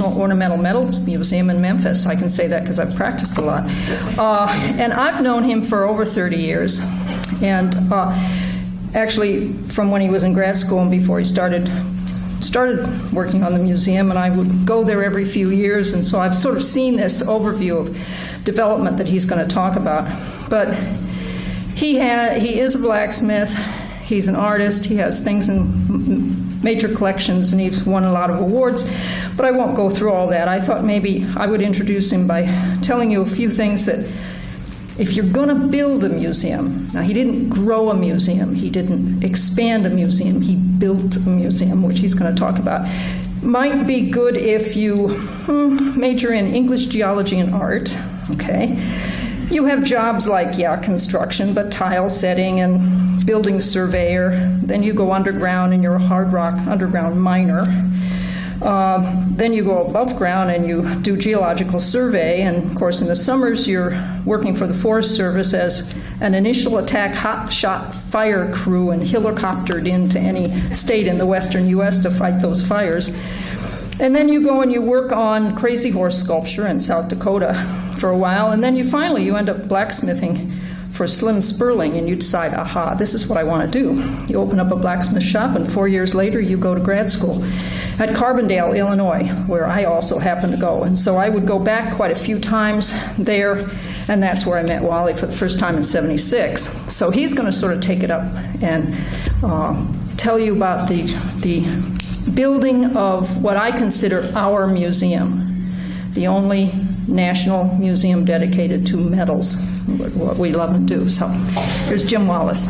National Ornamental Metals Museum in Memphis. I can say that because I've practiced a lot. And I've known him for over 30 years. And actually, from when he was in grad school and before he started working on the museum, and I would go there every few years, and so I've sort of seen this overview of development that he's going to talk about. But he is a blacksmith, he's an artist, he has things in major collections, and he's won a lot of awards, but I won't go through all that. I thought maybe I would introduce him by telling you a few things that if you're going to build a museum, now he didn't grow a museum, he didn't expand a museum, he built a museum, which he's going to talk about. Might be good if you major in English, geology, and art, okay? You have jobs like, construction, but tile setting and building surveyor. Then you go underground and you're a hard rock underground miner. Then you go above ground and you do geological survey, and of course in the summers you're working for the Forest Service as an initial attack hotshot fire crew and helicoptered into any state in the western U.S. to fight those fires. And then you go and you work on crazy horse sculpture in South Dakota for a while, and then you end up blacksmithing for Slim Sperling, and you decide, this is what I want to do. You open up a blacksmith shop, and 4 years later you go to grad school at Carbondale, Illinois, where I also happened to go. And so I would go back quite a few times there, and that's where I met Wally for the first time in '76. So he's going to sort of take it up and tell you about the building of what I consider our museum, the only national museum dedicated to metals, what we love and do. So here's Jim Wallace.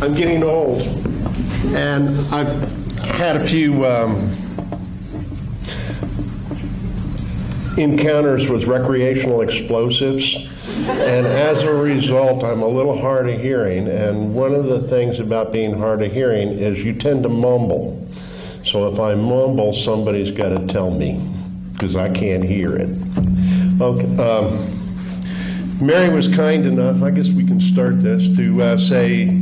I'm getting old, and I've had a few encounters with recreational explosives, and as a result, I'm a little hard of hearing. And one of the things about being hard of hearing is you tend to mumble. So if I mumble, somebody's got to tell me, because I can't hear it. Okay. Mary was kind enough, I guess we can start this, to say,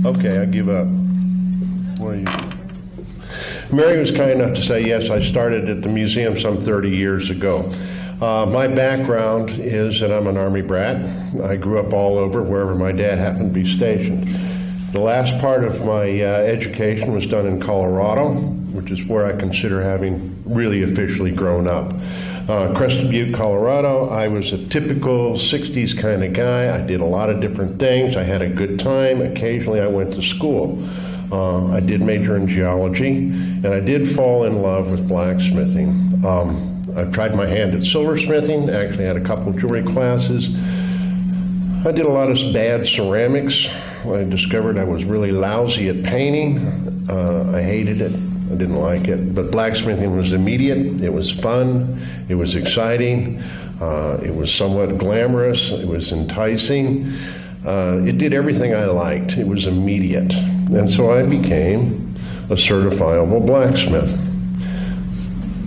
okay, I give up. What are you? Mary was kind enough to say, yes, I started at the museum some 30 years ago. My background is that I'm an Army brat. I grew up all over, wherever my dad happened to be stationed. The last part of my education was done in Colorado, which is where I consider having really officially grown up. Crested Butte, Colorado. I was a typical 60s kind of guy. I did a lot of different things. I had a good time. Occasionally I went to school. I did major in geology, and I did fall in love with blacksmithing. I've tried my hand at silversmithing, actually had a couple of jewelry classes. I did a lot of bad ceramics. I discovered I was really lousy at painting. I hated it. I didn't like it. But blacksmithing was immediate. It was fun. It was exciting. It was somewhat glamorous. It was enticing. It did everything I liked. It was immediate. And so I became a certifiable blacksmith.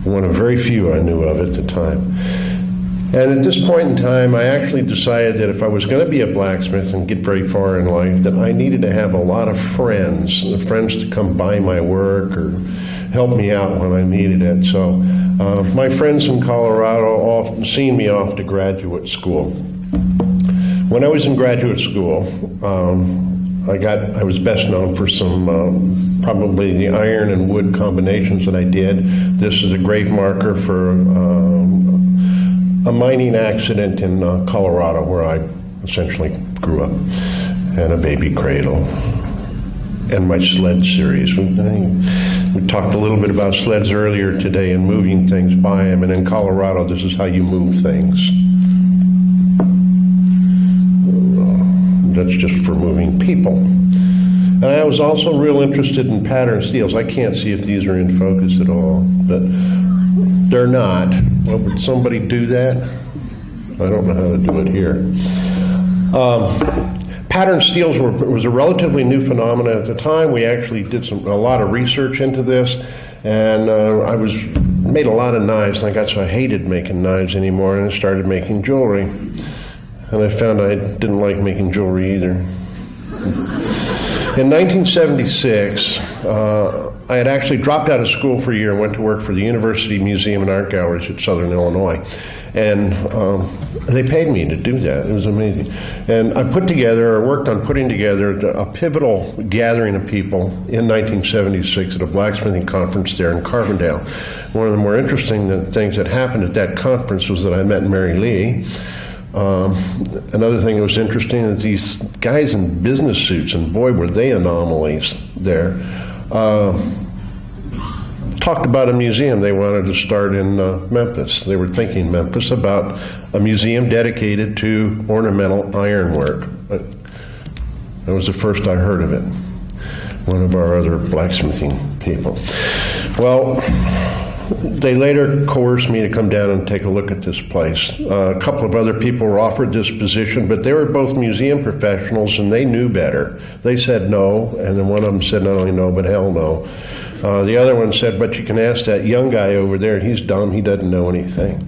One of very few I knew of at the time. And at this point in time, I actually decided that if I was going to be a blacksmith and get very far in life, that I needed to have a lot of friends to come buy my work or help me out when I needed it. So my friends in Colorado often seen me off to graduate school. When I was in graduate school, I was best known for some probably the iron and wood combinations that I did. This is a grave marker for a mining accident in Colorado, where I essentially grew up, and a baby cradle, and my sled series. We talked a little bit about sleds earlier today and moving things by them, and in Colorado, this is how you move things. That's just for moving people. And I was also real interested in pattern steels. I can't see if these are in focus at all, but they're not. Well, would somebody do that? I don't know how to do it here. Pattern steels was a relatively new phenomenon at the time. We actually did a lot of research into this, and made a lot of knives. I got so I hated making knives anymore, and I started making jewelry. And I found I didn't like making jewelry either. In 1976, I had actually dropped out of school for a year and went to work for the University Museum and Art Galleries at Southern Illinois. And they paid me to do that. It was amazing. And I worked on putting together a pivotal gathering of people in 1976 at a blacksmithing conference there in Carbondale. One of the more interesting things that happened at that conference was that I met Mary Lee. Another thing that was interesting is these guys in business suits, and boy, were they anomalies there, talked about a museum they wanted to start in Memphis. They were thinking Memphis about a museum dedicated to ornamental ironwork. That was the first I heard of it. One of our other blacksmithing people. Well, they later coerced me to come down and take a look at this place. A couple of other people were offered this position, but they were both museum professionals and they knew better. They said no, and then one of them said not only no, but hell no. The other one said, but you can ask that young guy over there, he's dumb, he doesn't know anything.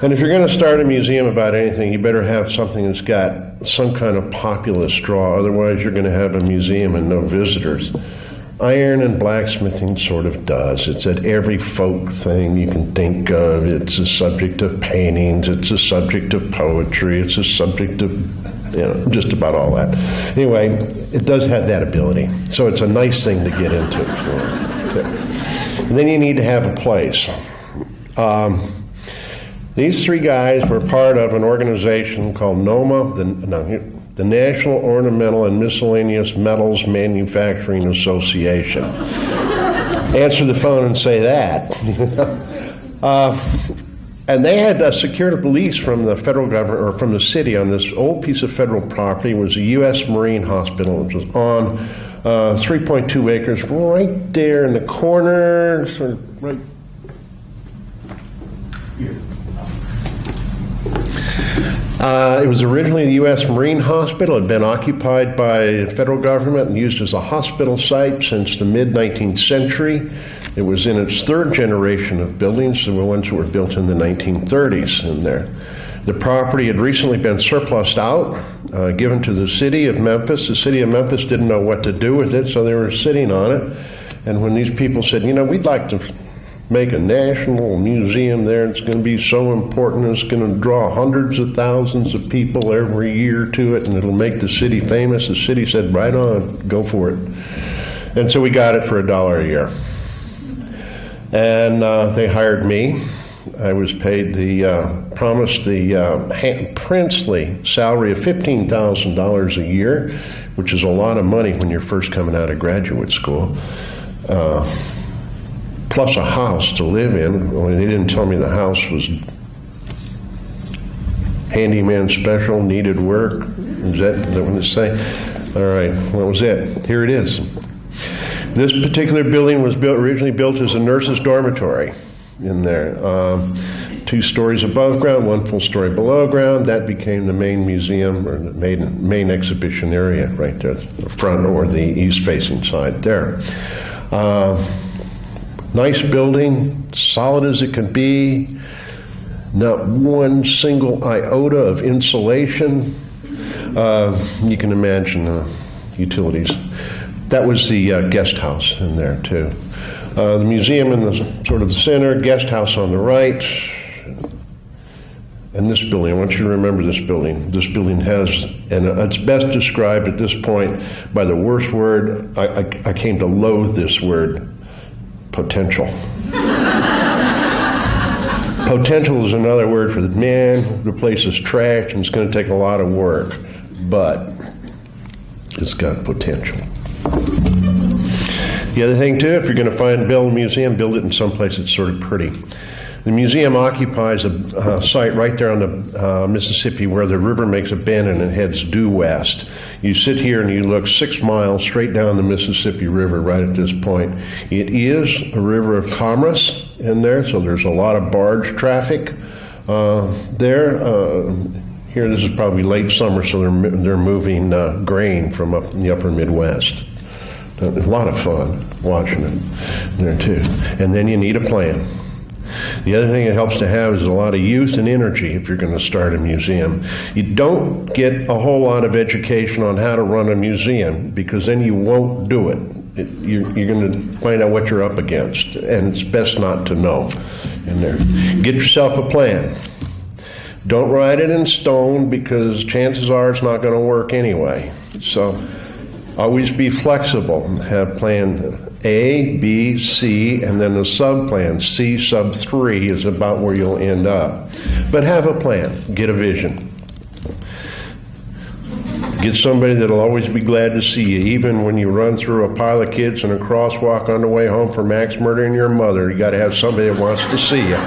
And if you're going to start a museum about anything, you better have something that's got some kind of populist draw, otherwise you're going to have a museum and no visitors. Iron and blacksmithing sort of does. It's at every folk thing you can think of. It's a subject of paintings, it's a subject of poetry, it's a subject of just about all that. Anyway, it does have that ability. So it's a nice thing to get into. And then you need to have a place. These three guys were part of an organization called NOMA, the National Ornamental and Miscellaneous Metals Manufacturing Association. Answer the phone and say that. And they had secured a lease from the federal government, or from the city, on this old piece of federal property. It was a U.S. Marine Hospital. It was on 3.2 acres right there in the corner, sort of right here. It was originally the U.S. Marine Hospital. It had been occupied by the federal government and used as a hospital site since the mid-19th century. It was in its third generation of buildings, the ones that were built in the 1930s in there. The property had recently been surplused out, given to the city of Memphis. The city of Memphis didn't know what to do with it, so they were sitting on it. And when these people said, we'd like to make a national museum there, it's going to be so important, it's going to draw hundreds of thousands of people every year to it, and it'll make the city famous, the city said, right on, go for it. And so we got it for $1 a year. And they hired me. I was paid promised the princely salary of $15,000 a year, which is a lot of money when you're first coming out of graduate school, plus a house to live in. Well, they didn't tell me the house was handyman special, needed work. Is that what they say? All right, what was it? Here it is. This particular building was originally built as a nurse's dormitory in there. 2 stories above ground, 1 full story below ground. That became the main museum, or the main exhibition area right there, the front or the east-facing side there. Nice building, solid as it could be. Not one single iota of insulation. You can imagine utilities. That was the guest house in there, too. The museum in the sort of the center, guest house on the right, and this building. I want you to remember this building. This building has, and it's best described at this point by the worst word. I came to loathe this word, potential. Potential is another word for the place is trash and it's going to take a lot of work, but it's got potential. The other thing, too, if you're going to build a museum, build it in some place that's sort of pretty. The museum occupies a site right there on the Mississippi where the river makes a bend and it heads due west. You sit here and you look 6 miles straight down the Mississippi River right at this point. It is a river of commerce in there, so there's a lot of barge traffic there. Here, this is probably late summer, so they're moving grain from up in the upper Midwest. A lot of fun watching it there, too. And then you need a plan. The other thing it helps to have is a lot of youth and energy if you're going to start a museum. You don't get a whole lot of education on how to run a museum because then you won't do it. You're going to find out what you're up against, and it's best not to know in there. Get yourself a plan. Don't write it in stone because chances are it's not going to work anyway. So always be flexible. Have plan A, B, C, and then a sub-plan. C sub 3 is about where you'll end up. But have a plan. Get a vision. Get somebody that'll always be glad to see you, even when you run through a pile of kids in a crosswalk on the way home from Max murdering your mother. You got to have somebody that wants to see you.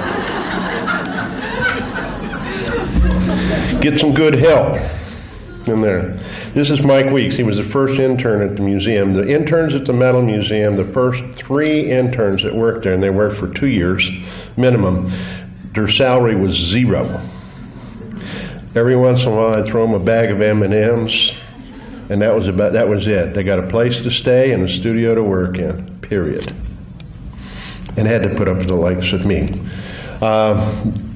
Get some good help in there. This is Mike Weeks. He was the first intern at the museum. The interns at the Metal Museum, the first 3 interns that worked there, and they worked for 2 years minimum, their salary was 0. Every once in a while, I'd throw them a bag of M&Ms, and that was it. They got a place to stay and a studio to work in, period. And had to put up with the likes of me.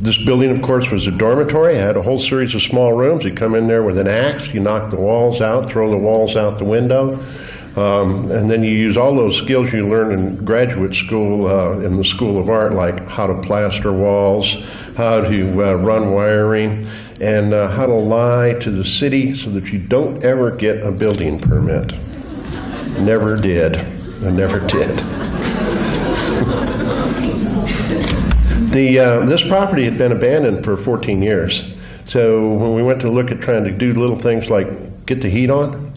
This building, of course, was a dormitory. It had a whole series of small rooms. You come in there with an axe, you knock the walls out, throw the walls out the window, and then you use all those skills you learn in graduate school, in the School of Art, like how to plaster walls, how to run wiring, and how to lie to the city so that you don't ever get a building permit. Never did. I never did. This property had been abandoned for 14 years. So when we went to look at trying to do little things like get the heat on,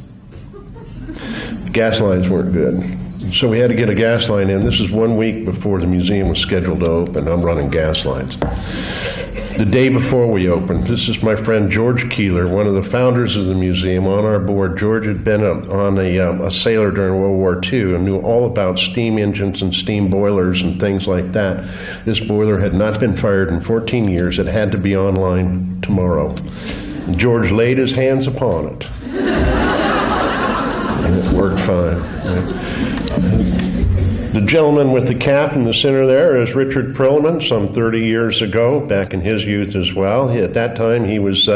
gas lines weren't good. So we had to get a gas line in. This is 1 week before the museum was scheduled to open. I'm running gas lines. The day before we opened, this is my friend George Keeler, one of the founders of the museum, on our board. George had been a sailor during World War II and knew all about steam engines and steam boilers and things like that. This boiler had not been fired in 14 years. It had to be online tomorrow. And George laid his hands upon it. And it worked fine. The gentleman with the cap in the center there is Richard Perlman, some 30 years ago, back in his youth as well. At that time, he was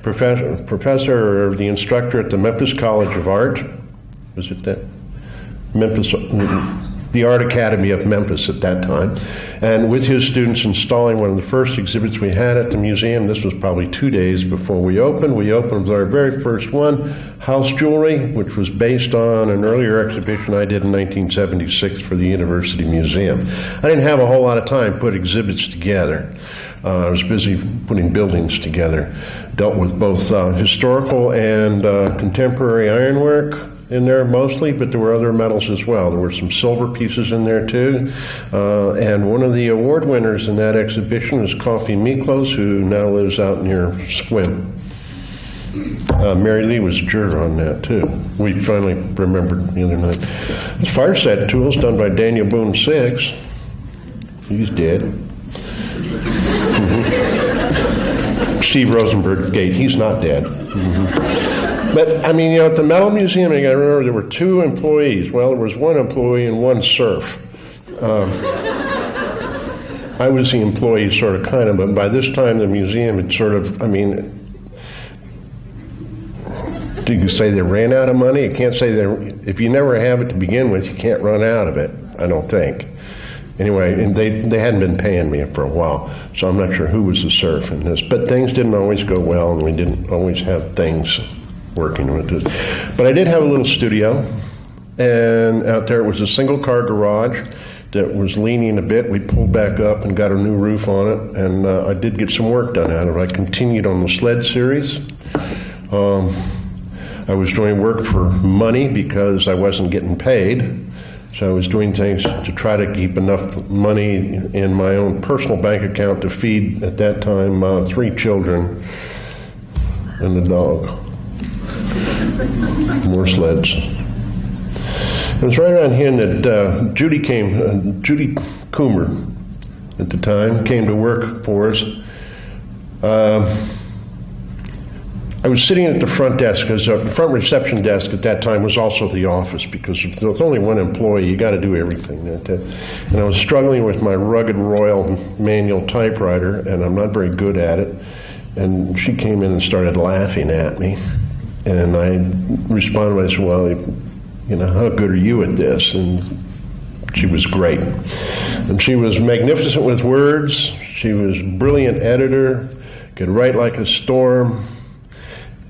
professor or the instructor at the Memphis College of Art. Was it that? Memphis, the Art Academy of Memphis at that time. And with his students installing one of the first exhibits we had at the museum. This was probably 2 days before we opened. We opened with our very first one, House Jewelry, which was based on an earlier exhibition I did in 1976 for the University Museum. I didn't have a whole lot of time to put exhibits together. I was busy putting buildings together. Dealt with both historical and contemporary ironwork in there mostly, but there were other metals as well. There were some silver pieces in there too. And one of the award winners in that exhibition is Coffee Miklos, who now lives out near Squim. Mary Lee was a juror on that too. We finally remembered the other night. It's fireside tools done by Daniel Boone Six. He's dead. Mm-hmm. Steve Rosenberg Gate. He's not dead. Mm-hmm. But I mean, at the Metal Museum, you got to remember there were 2 employees. Well, there was 1 employee and 1 serf. I was the employee, sort of, kind of, but by this time the museum had sort of, did you say they ran out of money? You can't say if you never have it to begin with, you can't run out of it, I don't think. Anyway, and they hadn't been paying me for a while, so I'm not sure who was the serf in this. But things didn't always go well, and we didn't always have things working with this. But I did have a little studio, and out there it was a single-car garage that was leaning a bit. We pulled back up and got a new roof on it, and I did get some work done out of it. I continued on the sled series. I was doing work for money because I wasn't getting paid. So I was doing things to try to keep enough money in my own personal bank account to feed, at that time, 3 children and a dog. More sleds. It was right around here that Judy Coomer at the time came to work for us. I was sitting at the front desk, because the front reception desk at that time was also the office, because if there's only one employee, you got to do everything. And I was struggling with my rugged Royal manual typewriter, and I'm not very good at it. And she came in and started laughing at me. And I responded, I said, well, how good are you at this? And she was great. And she was magnificent with words. She was a brilliant editor, could write like a storm,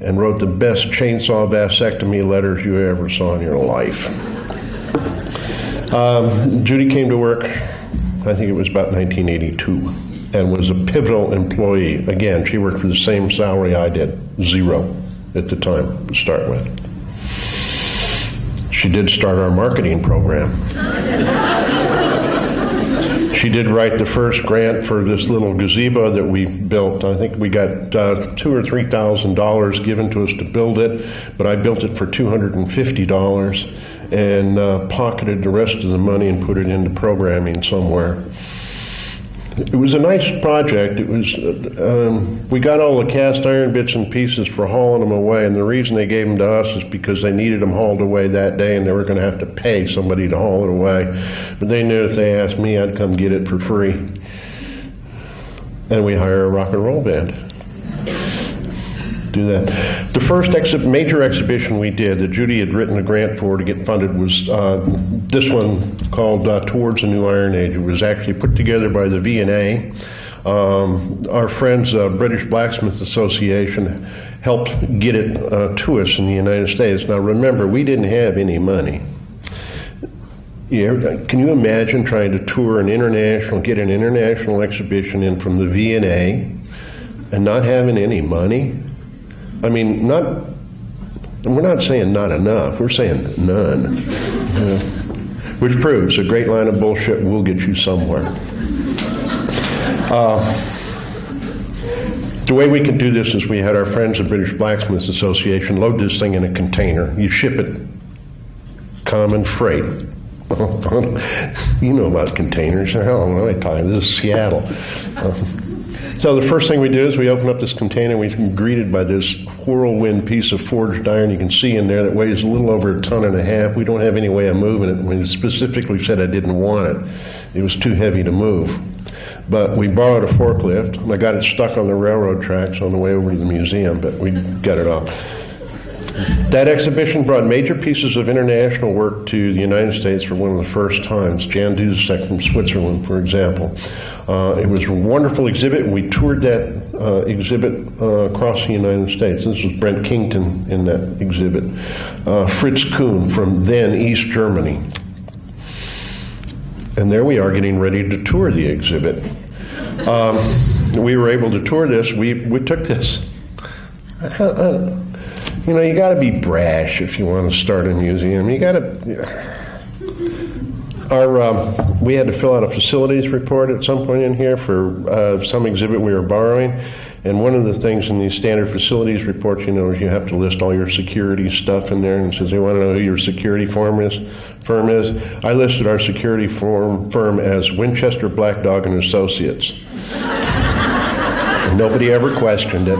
and wrote the best chainsaw vasectomy letters you ever saw in your life. Judy came to work, I think it was about 1982, and was a pivotal employee. Again, she worked for the same salary I did, 0 at the time to start with. She did start our marketing program. She did write the first grant for this little gazebo that we built. I think we got $2,000 or $3,000 given to us to build it, but I built it for $250 and pocketed the rest of the money and put it into programming somewhere. It was a nice project. It was. We got all the cast iron bits and pieces for hauling them away, and the reason they gave them to us is because they needed them hauled away that day, and they were going to have to pay somebody to haul it away. But they knew if they asked me, I'd come get it for free. And we hire a rock and roll band. Do that. The first major exhibition we did that Judy had written a grant for to get funded was this one called Towards a New Iron Age. It was actually put together by the V&A. Our friends, British Blacksmith Association, helped get it to us in the United States. Now remember, we didn't have any money. Can you imagine trying to tour get an international exhibition in from the V&A and not having any money? I mean, we're not saying not enough, we're saying none. Which proves a great line of bullshit will get you somewhere. The way we could do this is we had our friends at British Blacksmiths Association load this thing in a container. You ship it common freight. You know about containers. Hell, let me tell you, this is Seattle. So the first thing we do is we open up this container, and we're greeted by this whirlwind piece of forged iron you can see in there that weighs a little over 1.5 tons. We don't have any way of moving it. We specifically said I didn't want it. It was too heavy to move. But we borrowed a forklift, and I got it stuck on the railroad tracks on the way over to the museum, but we got it off. That exhibition brought major pieces of international work to the United States for one of the first times. Jan Duzek from Switzerland, for example. It was a wonderful exhibit, and we toured that exhibit across the United States. This was Brent Kington in that exhibit. Fritz Kuhn from then East Germany. And there we are getting ready to tour the exhibit. We were able to tour this. We took this. You got to be brash if you want to start a museum. You got to. We had to fill out a facilities report at some point in here for some exhibit we were borrowing, and one of the things in these standard facilities reports, is you have to list all your security stuff in there, and it says they want to know who your security firm is. I listed our security firm as Winchester Black Dog and Associates. And nobody ever questioned it.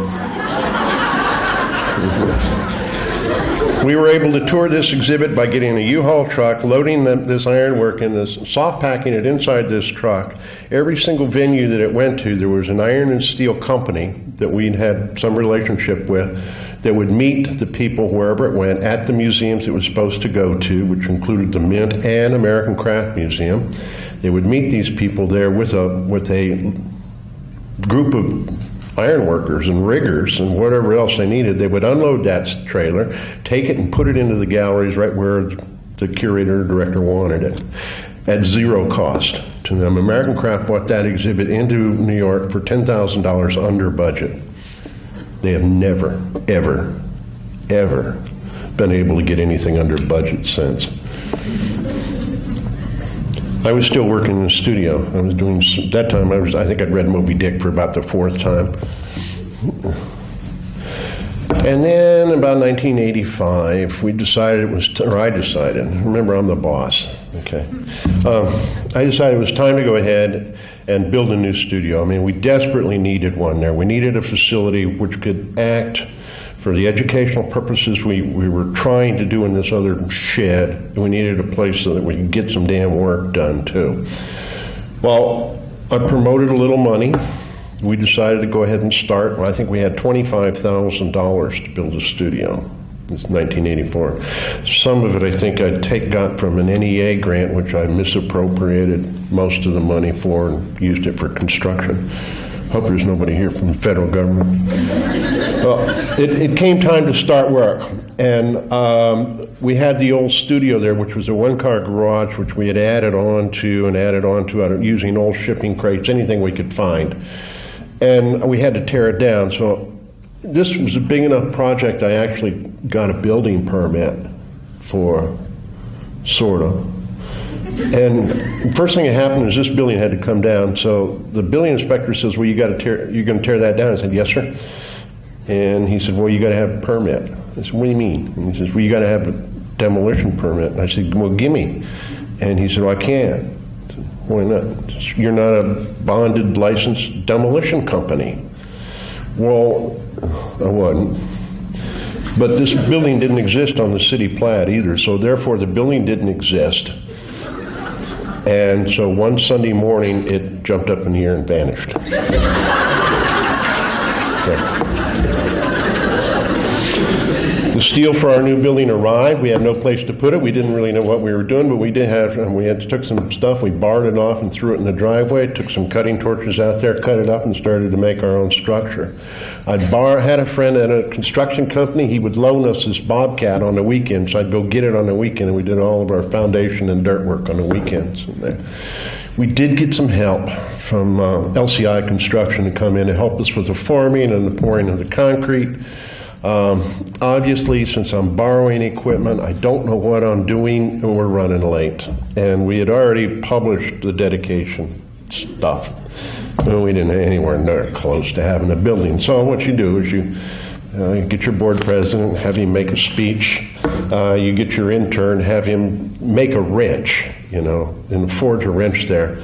We were able to tour this exhibit by getting a U-Haul truck, loading this ironwork in this, soft packing it inside this truck. Every single venue that it went to, there was an iron and steel company that we'd had some relationship with that would meet the people wherever it went at the museums it was supposed to go to, which included the Mint and American Craft Museum. They would meet these people there with a group of ironworkers and riggers and whatever else they needed. They would unload that trailer, take it and put it into the galleries right where the curator or director wanted it at zero cost to them. American Craft bought that exhibit into New York for $10,000 under budget. They have never, ever, ever been able to get anything under budget since. I was still working in the studio. I was doing, that time, I think I'd read Moby Dick for about the 4th time. And then about 1985, I decided, remember I'm the boss, okay. I decided it was time to go ahead and build a new studio. I mean, we desperately needed one there. We needed a facility which could act For the educational purposes we were trying to do in this other shed, we needed a place so that we could get some damn work done too. Well, I promoted a little money. We decided to go ahead and start. Well, I think we had $25,000 to build a studio. It's 1984. Some of it I think got from an NEA grant, which I misappropriated most of the money for and used it for construction. Hope there's nobody here from the federal government. Well, it came time to start work, and we had the old studio there, which was a one-car garage, which we had added on to using old shipping crates, anything we could find. And we had to tear it down. So this was a big enough project, I actually got a building permit for, sort of. And the first thing that happened is this building had to come down. So the building inspector says, well, you're going to tear that down. I said, yes, sir. And he said, well, you got to have a permit. I said, what do you mean? And he says, well, you got to have a demolition permit. And I said, well, gimme. And he said, well, I can't. I said, why not? You're not a bonded, licensed demolition company. Well, I wasn't. But this building didn't exist on the city plat either, so therefore the building didn't exist. And so one Sunday morning, it jumped up in the air and vanished. The steel for our new building arrived. We had no place to put it. We didn't really know what we were doing, but we did have, and took some stuff, we barred it off and threw it in the driveway, took some cutting torches out there, cut it up, and started to make our own structure. Had a friend at a construction company. He would loan us his Bobcat on the weekends, so I'd go get it on the weekend, and we did all of our foundation and dirt work on the weekends. We did get some help from LCI Construction to come in and help us with the forming and the pouring of the concrete. Obviously, since I'm borrowing equipment, I don't know what I'm doing, and we're running late. And we had already published the dedication stuff. Well, we didn't anywhere near close to having a building. So what you do is you get your board president, have him make a speech. You get your intern, have him make a wrench, and forge a wrench there.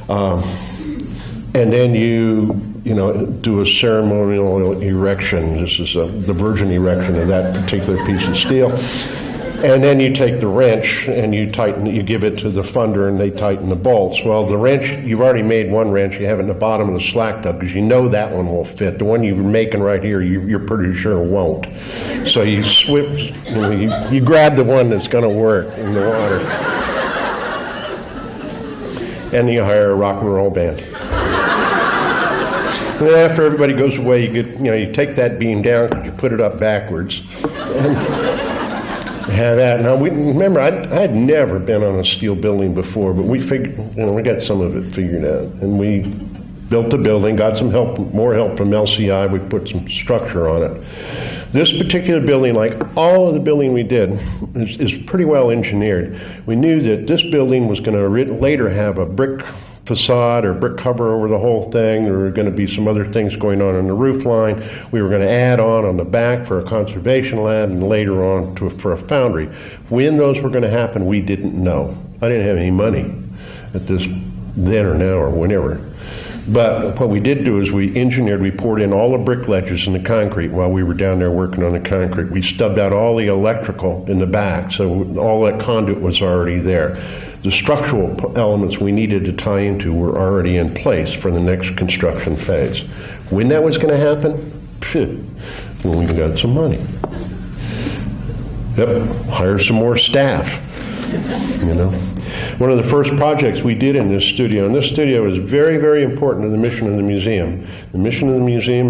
And then you do a ceremonial erection. This is the virgin erection of that particular piece of steel. And then you take the wrench and you give it to the funder, and they tighten the bolts. Well, the wrench, you've already made one wrench. You have it in the bottom of the slack tub because you know that one will fit. The one you're making right here, you're pretty sure won't. So you switch, you grab the one that's going to work in the water. And you hire a rock and roll band. And then after everybody goes away, you take that beam down because you put it up backwards. And have that. Now, remember, I had never been on a steel building before, but we figured, we got some of it figured out. And we built the building, got some help, more help from LCI. We put some structure on it. This particular building, like all of the building we did, is pretty well engineered. We knew that this building was going to later have a brick facade or brick cover over the whole thing. There were going to be some other things going on the roof line. We were going to add on the back for a conservation lab and later on for a foundry. When those were going to happen, we didn't know. I didn't have any money at this then or now or whenever. But what we did do is we poured in all the brick ledges in the concrete while we were down there working on the concrete. We stubbed out all the electrical in the back, so all that conduit was already there. The structural elements we needed to tie into were already in place for the next construction phase. When that was going to happen? When we got some money. Hire some more staff. One of the first projects we did in this studio, and this studio is very, very important to the mission of the museum. The mission of the museum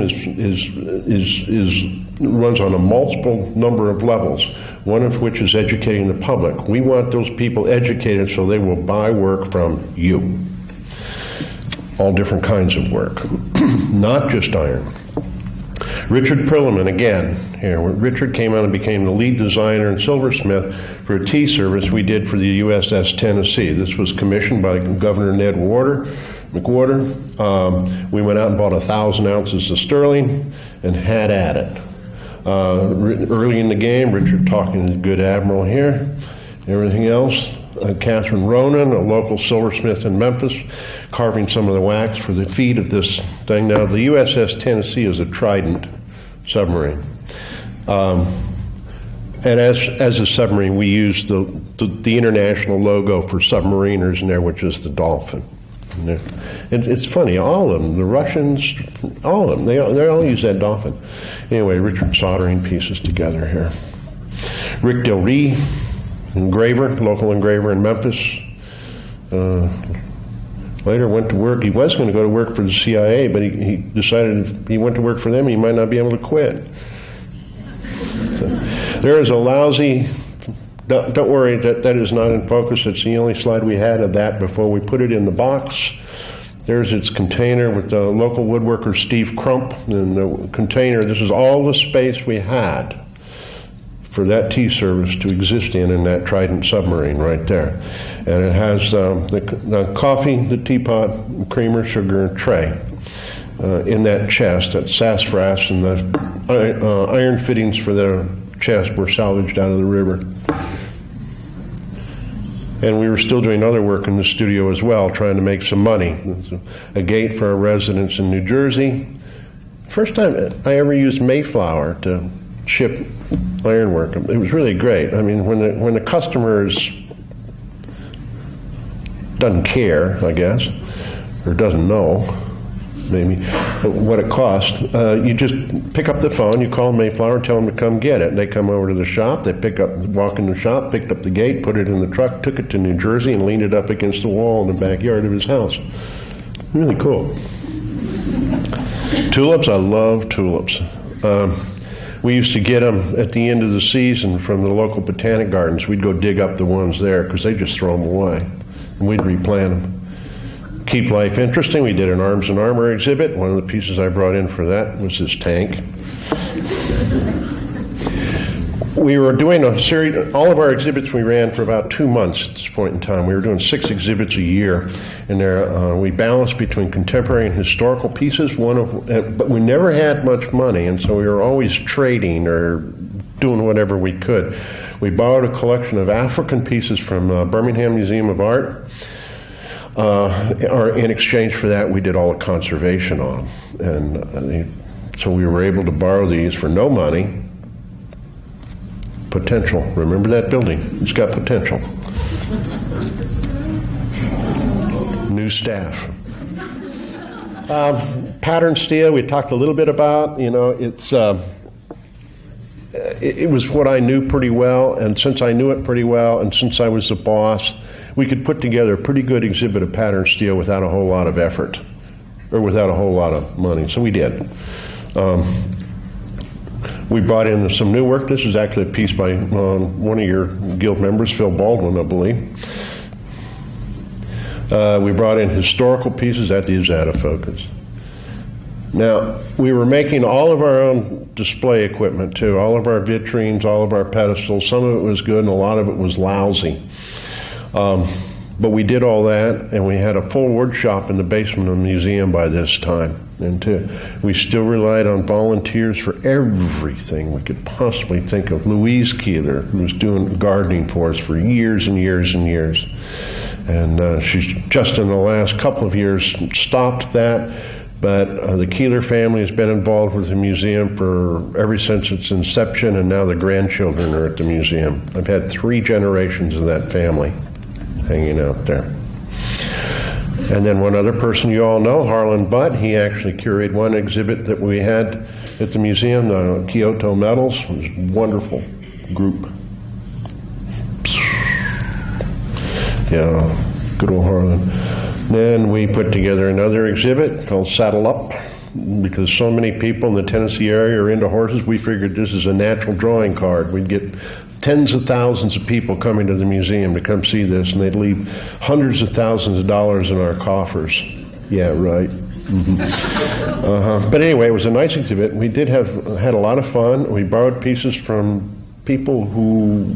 runs on a multiple number of levels, one of which is educating the public. We want those people educated so they will buy work from you. All different kinds of work, not just iron. Richard Perlman, again, here. Richard came out and became the lead designer and silversmith for a tea service we did for the USS Tennessee. This was commissioned by Governor Ned McWhorter. We went out and bought 1,000 ounces of sterling and had at it. Early in the game, Richard talking to the good admiral here. Everything else, Catherine Ronan, a local silversmith in Memphis, carving some of the wax for the feet of this thing. Now, the USS Tennessee is a Trident submarine. And as a submarine, we use the international logo for submariners in there, which is the dolphin. It's funny, all of them, the Russians, all of them, they all use that dolphin. Anyway, Richard soldering pieces together here. Rick Del Rey, engraver, local engraver in Memphis. Later went to work. He was going to go to work for the CIA, but he decided if he went to work for them, he might not be able to quit. So, there is a lousy, don't worry, that is not in focus. It's the only slide we had of that before we put it in the box. There's its container with the local woodworker Steve Crump. And the container, this is all the space we had for that tea service to exist in that Trident submarine right there. And it has the coffee, the teapot, creamer, sugar, and tray in that chest, that sassafras, and the iron fittings for the chest were salvaged out of the river. And we were still doing other work in the studio as well, trying to make some money. A gate for a residence in New Jersey. First time I ever used Mayflower to ship ironwork. It was really great. I mean, when the customer doesn't care, I guess, or doesn't know, maybe, what it costs, you just pick up the phone, you call Mayflower and tell them to come get it. They come over to the shop, they walk in the shop, picked up the gate, put it in the truck, took it to New Jersey, and leaned it up against the wall in the backyard of his house. Really cool. Tulips, I love tulips. We used to get them at the end of the season from the local botanic gardens. We'd go dig up the ones there because they just throw them away, and we'd replant them. Keep life interesting. We did an arms and armor exhibit. One of the pieces I brought in for that was this tank. We were doing a series, all of our exhibits we ran for about 2 months at this point in time. We were doing 6 exhibits a year, and there we balanced between contemporary and historical pieces. But we never had much money, and so we were always trading or doing whatever we could. We borrowed a collection of African pieces from Birmingham Museum of Art. Or in exchange for that, we did all the conservation on. And so we were able to borrow these for no money. Potential. Remember that building? It's got potential. New staff. Pattern steel, we talked a little bit about. You know, it was what I knew pretty well, and since I knew it pretty well, and since I was the boss, we could put together a pretty good exhibit of pattern steel without a whole lot of effort, or without a whole lot of money. So we did. We brought in some new work. This is actually a piece by one of your guild members, Phil Baldwin, I believe. We brought in historical pieces. That is out of focus. Now, we were making all of our own display equipment, too. All of our vitrines, all of our pedestals. Some of it was good and a lot of it was lousy. But we did all that, and we had a full workshop in the basement of the museum by this time. And we still relied on volunteers for everything we could possibly think of. Louise Keeler, who was doing gardening for us for years and years and years. And she's just in the last couple of years stopped that. But the Keeler family has been involved with the museum ever since its inception, and now the grandchildren are at the museum. I've had 3 generations of that family hanging out there. And then one other person you all know, Harlan Butt, he actually curated one exhibit that we had at the museum, the Kyoto Metals. It was a wonderful group. Yeah, good old Harlan. Then we put together another exhibit called Saddle Up. Because so many people in the Tennessee area are into horses, we figured this is a natural drawing card. We'd get tens of thousands of people coming to the museum to come see this, and they'd leave hundreds of thousands of dollars in our coffers. Yeah, right. Mm-hmm. But anyway, it was a nice exhibit. We had a lot of fun. We borrowed pieces from people who,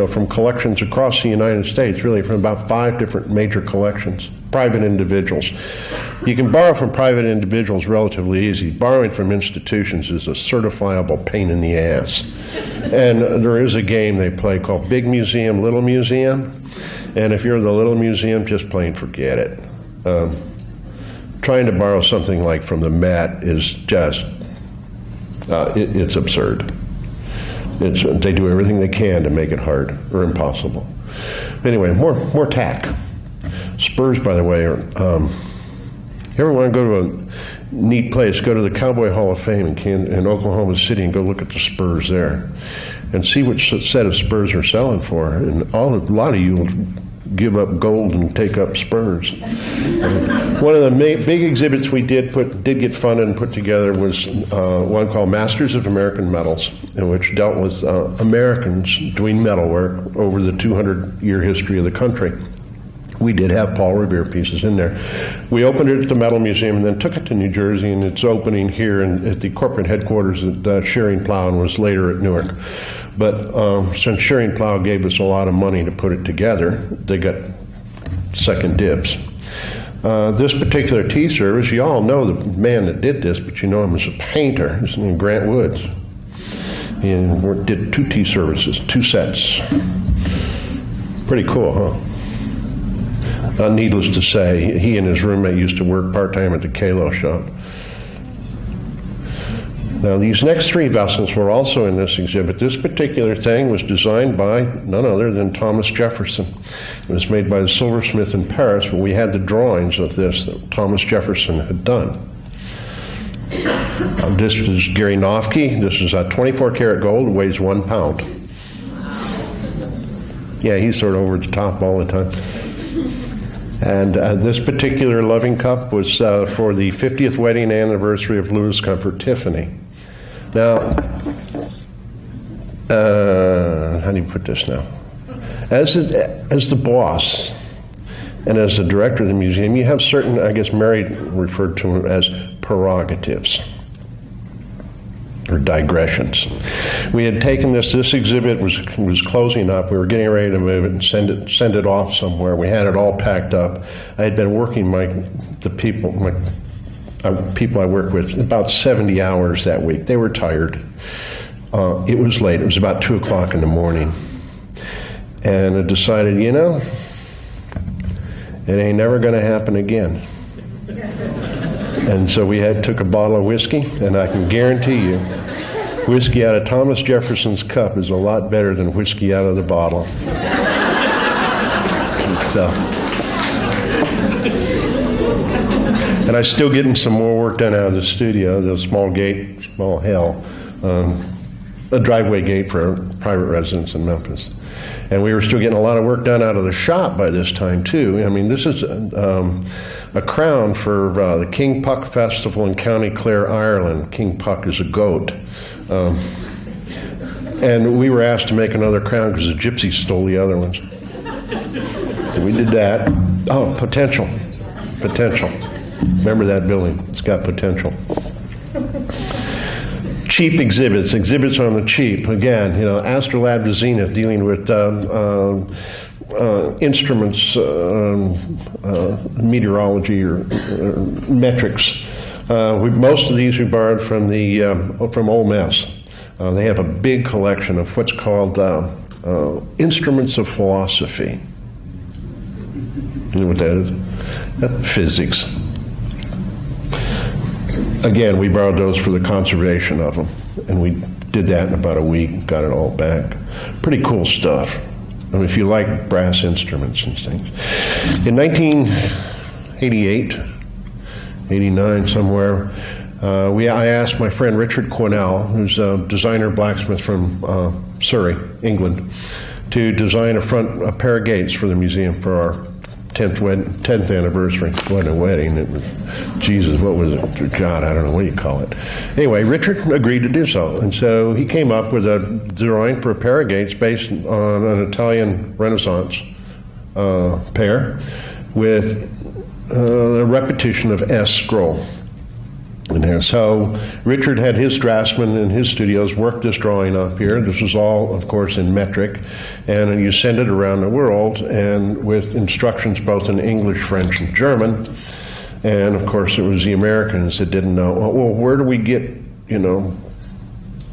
from collections across the United States, really from about 5 different major collections, private individuals. You can borrow from private individuals relatively easy. Borrowing from institutions is a certifiable pain in the ass. And there is a game they play called Big Museum, Little Museum. And if you're the Little Museum, just plain forget it. Trying to borrow something like from the Met is just, it's absurd. They do everything they can to make it hard or impossible. Anyway, more tack. Spurs, by the way, are, you ever want to go to a neat place, go to the Cowboy Hall of Fame in Oklahoma City and go look at the spurs there and see which set of spurs are selling for. And a lot of you will give up gold and take up spurs. One of the big exhibits we did get funded and put together was one called Masters of American Metals, in which dealt with Americans doing metalwork over the 200-year history of the country. We did have Paul Revere pieces in there. We opened it at the Metal Museum and then took it to New Jersey, and it's opening here at the corporate headquarters at Shearing Plow and was later at Newark. But since Shearing Plow gave us a lot of money to put it together, they got second dibs. This particular tea service, you all know the man that did this, but you know him as a painter. His name is Grant Woods. He did 2 tea services, 2 sets. Pretty cool, huh? Needless to say, he and his roommate used to work part-time at the Kalo shop. Now, these next 3 vessels were also in this exhibit. This particular thing was designed by none other than Thomas Jefferson. It was made by the silversmith in Paris, but we had the drawings of this that Thomas Jefferson had done. This is Gary Nofke. This is a 24-karat gold, weighs 1 pound. Yeah, he's sort of over the top all the time. And this particular loving cup was for the 50th wedding anniversary of Louis Comfort Tiffany. Now, how do you put this now? As the boss and as the director of the museum, you have certain, I guess Mary referred to them as prerogatives or digressions. We had taken this exhibit was closing up. We were getting ready to move it and send it off somewhere. We had it all packed up. I had been working the people I worked with about 70 hours that week. They were tired. It was late. It was about 2 o'clock in the morning. And I decided, it ain't never going to happen again. And so we took a bottle of whiskey, and I can guarantee you, whiskey out of Thomas Jefferson's cup is a lot better than whiskey out of the bottle. And I'm still getting some more work done out of the studio, the a driveway gate for a private residence in Memphis. And we were still getting a lot of work done out of the shop by this time, too. I mean, this is a crown for the King Puck Festival in County Clare, Ireland. King Puck is a goat. And we were asked to make another crown because the gypsies stole the other ones. So we did that. Oh, potential. Remember that building. It's got potential. Cheap exhibits on the cheap. Again, Astrolabe to Zenith, dealing with instruments, meteorology or metrics. Most of these we borrowed from Ole Miss. They have a big collection of what's called instruments of philosophy. You know what that is? Physics. Again, we borrowed those for the conservation of them, and we did that in about a week, got it all back. Pretty cool stuff. I mean, if you like brass instruments and things. In 1988, 89 somewhere, I asked my friend Richard Cornell, who's a designer blacksmith from Surrey, England, to design a pair of gates for the museum for our 10th anniversary. It wasn't a wedding. It was, Jesus, what was it? God, I don't know. What do you call it? Anyway, Richard agreed to do so. And so he came up with a drawing for a pair of gates based on an Italian Renaissance pair with a repetition of S scroll in there. So Richard had his draftsman in his studios work this drawing up here. This was all, of course, in metric, and you send it around the world, and with instructions both in English, French, and German. And of course, it was the Americans that didn't know, well, where do we get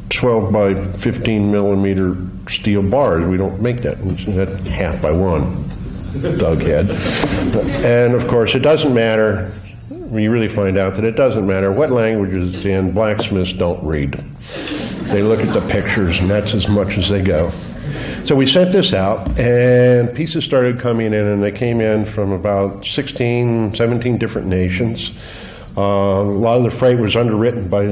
12 by 15 millimeter steel bars? We don't make that. That's half by one, Doug had. And of course, it doesn't matter. You really find out that it doesn't matter what language it's in, blacksmiths don't read. They look at the pictures, and that's as much as they go. So we sent this out, and pieces started coming in, and they came in from about 16, 17 different nations. A lot of the freight was underwritten by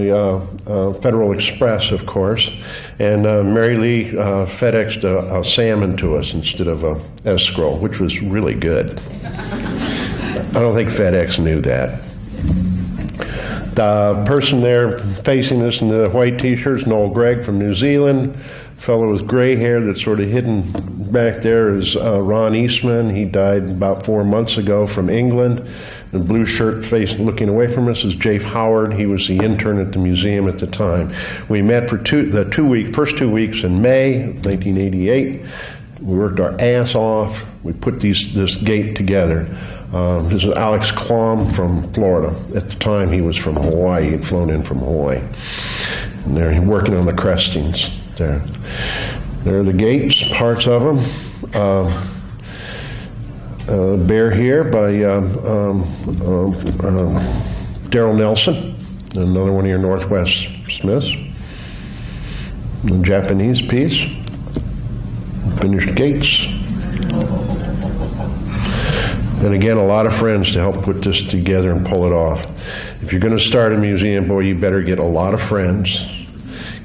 Federal Express, of course, and Mary Lee FedExed a salmon to us instead of a escrow, which was really good. I don't think FedEx knew that. The person there facing us in the white T-shirts, Noel Gregg from New Zealand. Fellow with gray hair that's sort of hidden back there is Ron Eastman. He died about 4 months ago from England. The blue shirt face looking away from us is Jafe Howard. He was the intern at the museum at the time. We met for first 2 weeks in May of 1988. We worked our ass off. We put this gate together. This is Alex Klom from Florida. At the time, he was from Hawaii. He had flown in from Hawaii. And they're working on the crestings there. There are the gates, parts of them. Bear here by Darrell Nelson, another one of your Northwest Smiths. The Japanese piece. Finished gates. And again, a lot of friends to help put this together and pull it off. If you're going to start a museum, boy, you better get a lot of friends.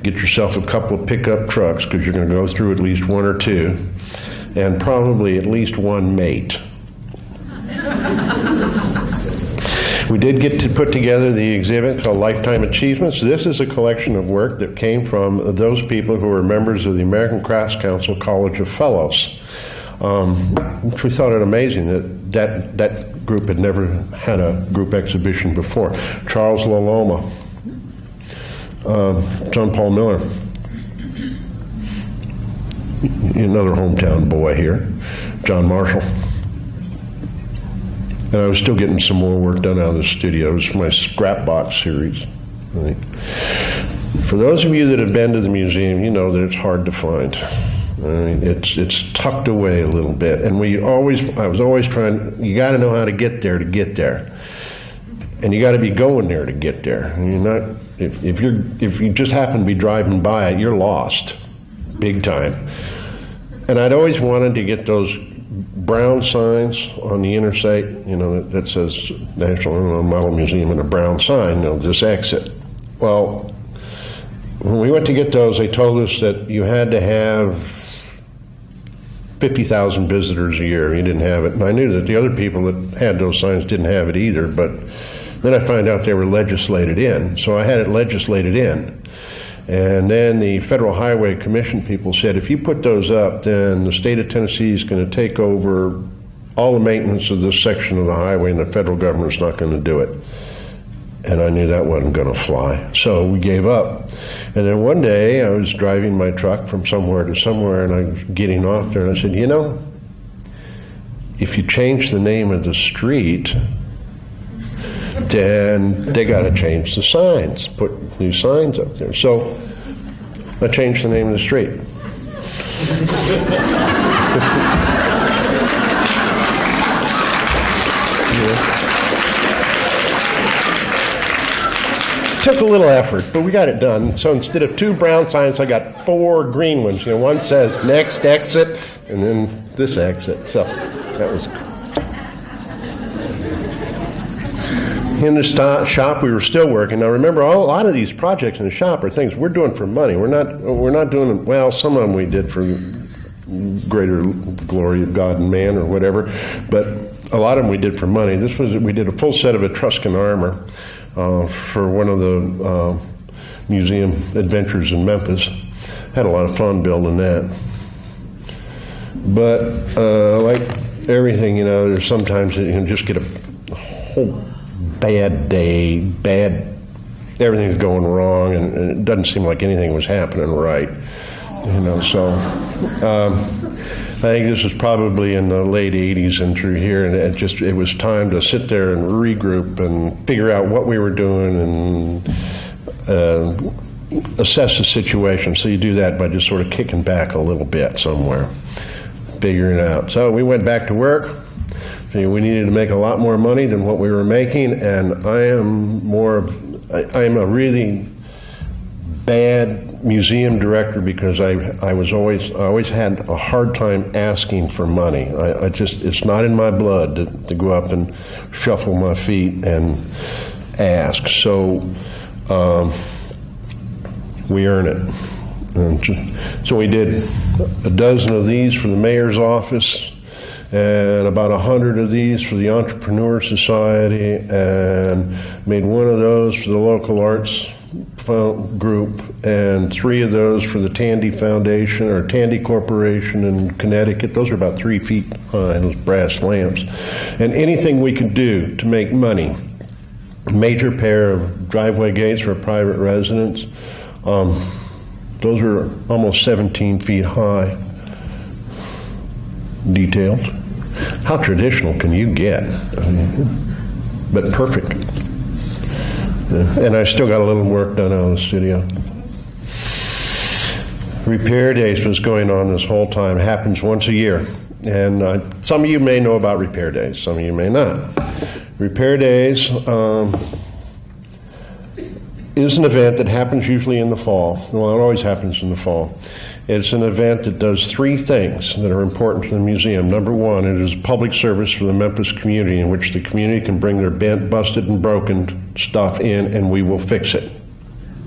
Get yourself a couple of pickup trucks, because you're going to go through at least one or two, and probably at least one mate. We did get to put together the exhibit called Lifetime Achievements. This is a collection of work that came from those people who were members of the American Crafts Council College of Fellows. Which we thought it amazing that group had never had a group exhibition before. Charles Laloma, John Paul Miller, another hometown boy here, John Marshall. And I was still getting some more work done out of the studio. It was my scrapbox series. Right. For those of you that have been to the museum, you know that it's hard to find. I mean, it's tucked away a little bit, and I was always trying. You got to know how to get there, and you got to be going there to get there. And you're not if you just happen to be driving by it, you're lost, big time. And I'd always wanted to get those brown signs on the interstate, that says National Model Museum and a brown sign, this exit. Well, when we went to get those, they told us that you had to have 50,000 visitors a year. You didn't have it. And I knew that the other people that had those signs didn't have it either, but then I found out they were legislated in. So I had it legislated in. And then the Federal Highway Commission people said, if you put those up, then the state of Tennessee is going to take over all the maintenance of this section of the highway, and the federal government's not going to do it. And I knew that wasn't going to fly. So we gave up. And then one day I was driving my truck from somewhere to somewhere, and I was getting off there, and I said, if you change the name of the street, then they got to change the signs, put new signs up there. So I changed the name of the street. Took a little effort, but we got it done. So instead of 2 brown signs, I got 4 green ones. One says next exit, and then this exit. So that was cool. In the shop, we were still working. Now, remember, a lot of these projects in the shop are things we're doing for money. We're not doing them. Well, some of them we did for greater glory of God and man or whatever, but a lot of them we did for money. We did a full set of Etruscan armor for one of the museum adventures in Memphis. Had a lot of fun building that. But like everything, there's sometimes you can just get a whole bad day, everything's going wrong, and it doesn't seem like anything was happening right. So I think this was probably in the late 80s and through here, and it was time to sit there and regroup and figure out what we were doing and assess the situation. So you do that by just sort of kicking back a little bit somewhere, figuring it out. So we went back to work. We needed to make a lot more money than what we were making, and I am a really bad museum director because I always had a hard time asking for money. It's not in my blood to go up and shuffle my feet and ask. So we earn it. So we did a dozen of these for the mayor's office, and about 100 of these for the Entrepreneur Society, and made one of those for the local arts group, and 3 of those for the Tandy Foundation or Tandy Corporation in Connecticut. Those are about 3 feet high, those brass lamps. And anything we could do to make money. A major pair of driveway gates for private residents. Those are almost 17 feet high. Detailed. How traditional can you get? But perfect. And I still got a little work done out of the studio. Repair Days was going on this whole time. It happens once a year. And some of you may know about Repair Days. Some of you may not. Repair Days is an event that happens usually in the fall. Well, it always happens in the fall. It's an event that does 3 things that are important to the museum. Number 1, it is a public service for the Memphis community in which the community can bring their bent, busted, and broken stuff in, and we will fix it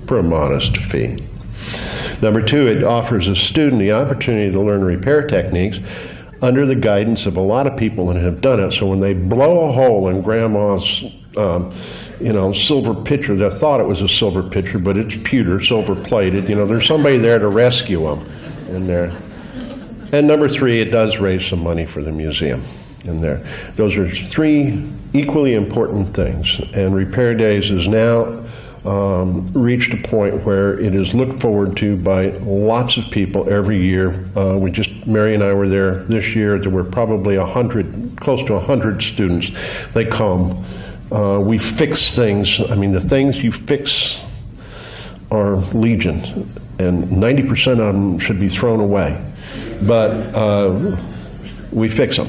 for a modest fee. Number 2, it offers a student the opportunity to learn repair techniques under the guidance of a lot of people that have done it. So when they blow a hole in Grandma's silver pitcher, they thought it was a silver pitcher, but it's pewter, silver-plated. There's somebody there to rescue them in there. And number 3, it does raise some money for the museum in there. Those are 3 equally important things. And Repair Days is now reached a point where it is looked forward to by lots of people every year. Mary and I were there this year. There were probably close to 100 students. They come. We fix things. I mean, the things you fix are legion, and 90% of them should be thrown away. But we fix them.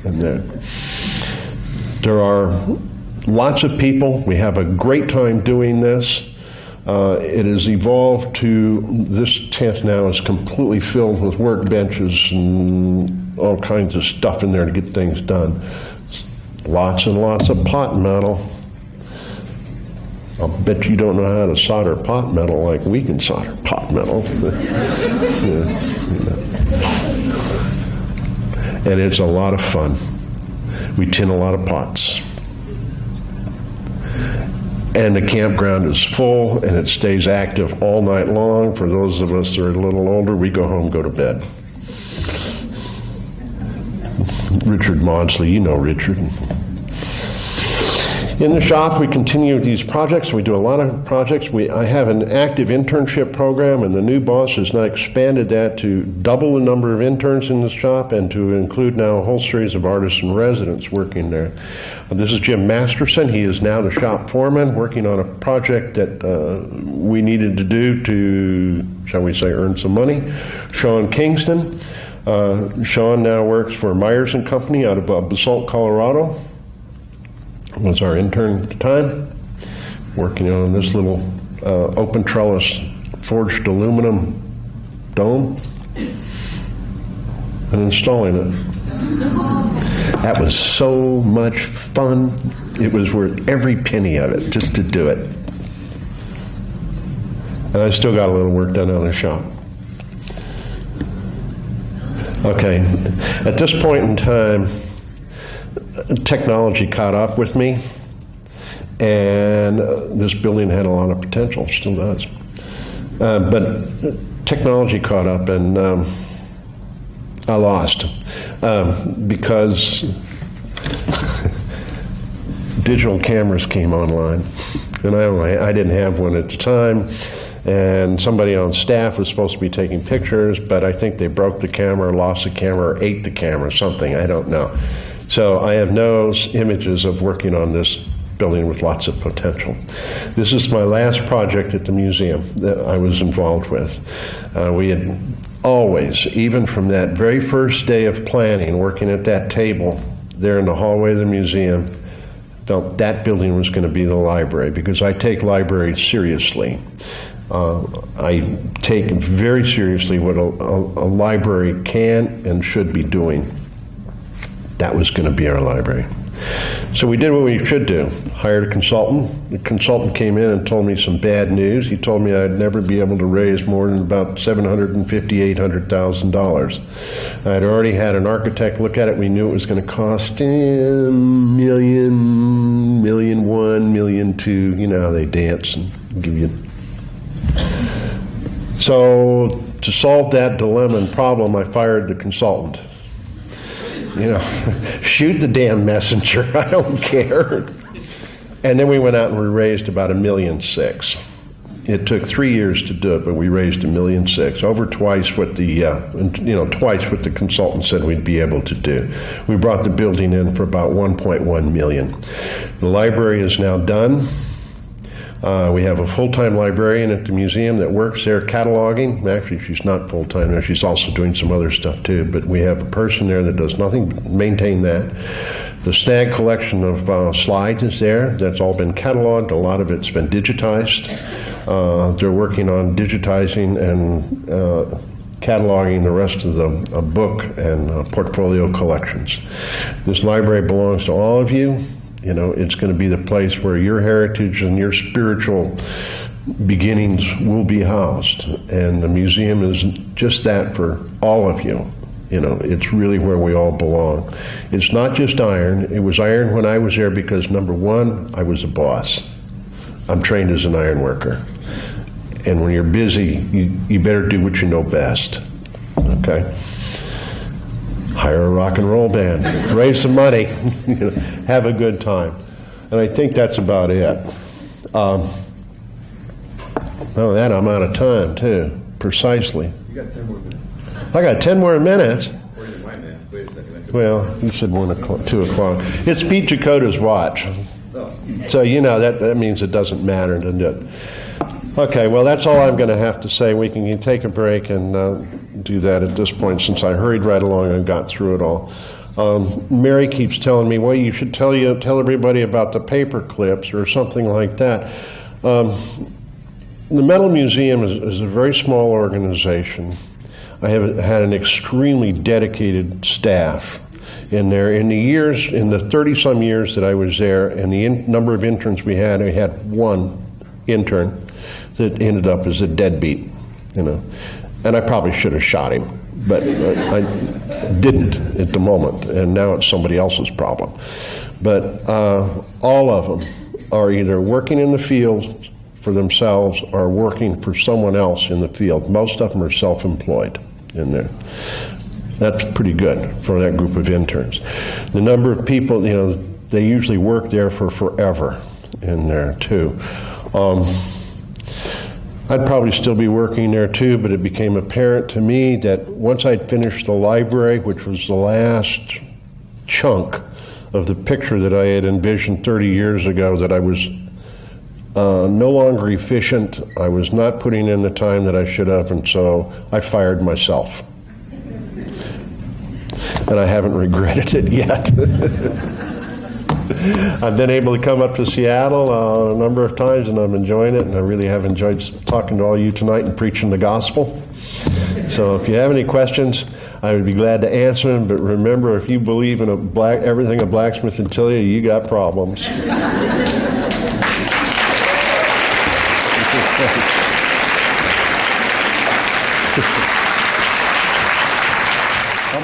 And there are lots of people. We have a great time doing this. It has evolved to, this tent now is completely filled with workbenches and all kinds of stuff in there to get things done. Lots and lots of pot metal. I'll bet you don't know how to solder pot metal like we can solder pot metal. And it's a lot of fun. We tin a lot of pots. And the campground is full, and it stays active all night long. For those of us that are a little older, we go home, go to bed. Richard Maudsley, you know Richard. In the shop, we continue with these projects. We do a lot of projects. I have an active internship program, and the new boss has now expanded that to double the number of interns in the shop and to include now a whole series of artists and residents working there. This is Jim Masterson. He is now the shop foreman, working on a project that we needed to do to, shall we say, earn some money. Sean Kingston. Sean now works for Myers & Company out of Basalt, Colorado. Was our intern at the time, working on this little open trellis forged aluminum dome and installing it. That was so much fun. It was worth every penny of it just to do it. And I still got a little work done on the shop. Okay, at this point in time, technology caught up with me, and this building had a lot of potential, still does. But technology caught up, and I lost because digital cameras came online, and I didn't have one at the time. And somebody on staff was supposed to be taking pictures, but I think they broke the camera, lost the camera, or ate the camera, something, I don't know. So I have no images of working on this building with lots of potential. This is my last project at the museum that I was involved with. We had always, even from that very first day of planning, working at that table there in the hallway of the museum, felt that building was going to be the library, because I take libraries seriously. I take very seriously what a library can and should be doing. That was going to be our library. So we did what we should do. Hired a consultant. The consultant came in and told me some bad news. He told me I'd never be able to raise more than about $750,000, $800,000. I'd already had an architect look at it. We knew it was going to cost $1 million, $1.1 million, $1.2 million. You know how they dance and give you. So to solve that dilemma and problem, I fired the consultant. You know, shoot the damn messenger. I don't care. And then we went out and we raised about $1.6 million. It took 3 years to do it, but we raised $1.6 million, over twice what twice what the consultant said we'd be able to do. We brought the building in for about $1.1 million. The library is now done. We have a full-time librarian at the museum that works there cataloging. Actually, she's not full-time there. She's also doing some other stuff, too. But we have a person there that does nothing but maintain that. The Snag collection of slides is there. That's all been cataloged. A lot of it's been digitized. They're working on digitizing and cataloging the rest of the book and portfolio collections. This library belongs to all of you. You know, it's going to be the place where your heritage and your spiritual beginnings will be housed. And the museum is just that for all of you. You know, it's really where we all belong. It's not just iron. It was iron when I was there because, number one, I was a boss. I'm trained as an iron worker. And when you're busy, you better do what you know best. Okay? Hire a rock and roll band, raise some money, have a good time. And I think that's about it. I'm out of time, too, precisely. You got 10 more minutes. I got 10 more minutes? According to my man. Wait a second. Well, you said 1 o'clock, 2 o'clock. It's Pete Jacota's watch. Oh. So, that means it doesn't matter, doesn't it? Okay, well, that's all I'm going to have to say. We can take a break and do that at this point, since I hurried right along and got through it all. Mary keeps telling me, well, you should tell everybody about the paper clips or something like that. The Metal Museum is a very small organization. I have had an extremely dedicated staff in there. In the 30-some years that I was there, and the number of interns we had one intern that ended up as a deadbeat, and I probably should have shot him, but I didn't at the moment, and now it's somebody else's problem. But all of them are either working in the field for themselves or working for someone else in the field. Most of them are self-employed in there. That's pretty good for that group of interns. The number of people, they usually work there for forever in there, too. I'd probably still be working there too, but it became apparent to me that once I'd finished the library, which was the last chunk of the picture that I had envisioned 30 years ago, that I was no longer efficient. I was not putting in the time that I should have, and so I fired myself. And I haven't regretted it yet. I've been able to come up to Seattle a number of times, and I'm enjoying it, and I really have enjoyed talking to all you tonight and preaching the gospel. So if you have any questions, I would be glad to answer them, but remember, if you believe in everything a blacksmith can tell you, you got problems.